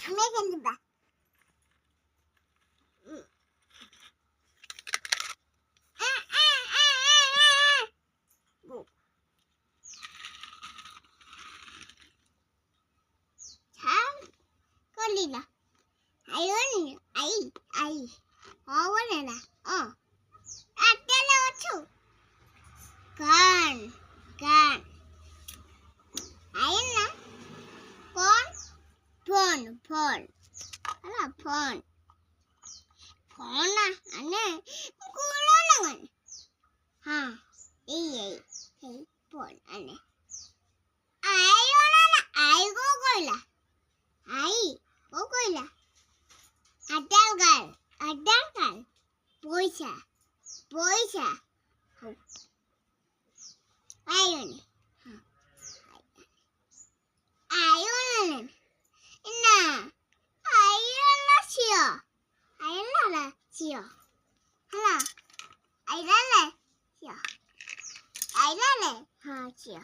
हमें खेलना Kolila. Ayun, ay. Oh, wala na. Oh. At dalawa two. Gun. Ayun na. Phone. Ala, phone. Phone na. Ano? Gulo naman. Ha. Hey, phone. Ano? Ayun na. Ay, Google. Ay, Google. Adalgal. Boysa. Ayun. Ayun. Ina. Ayun na siya. Hala. Ayun na siya. Ha, siya.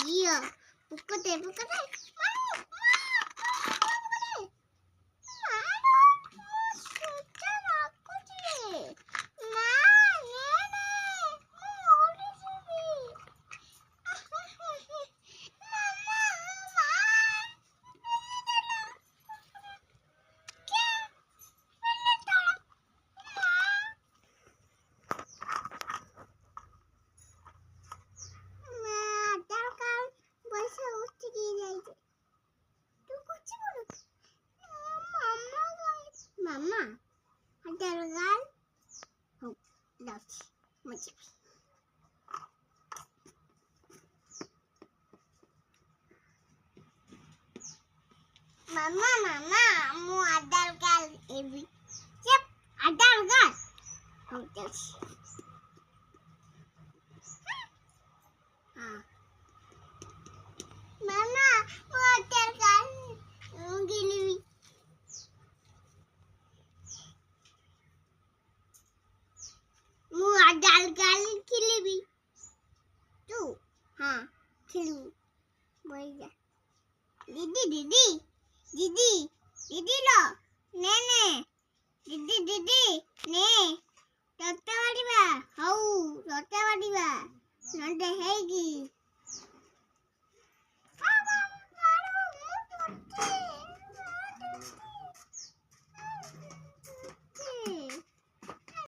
Iya. Buka deh. Mama, ada regal? Oh, lihat, macam. Mama, mau ada regal? Siap, ada regal. Oh, lihat. Mama, mau ada regal? Gini. Adalgal खिलेबी तू हाँ खिलू बोलिए दीदी लो ने दीदी ने doctor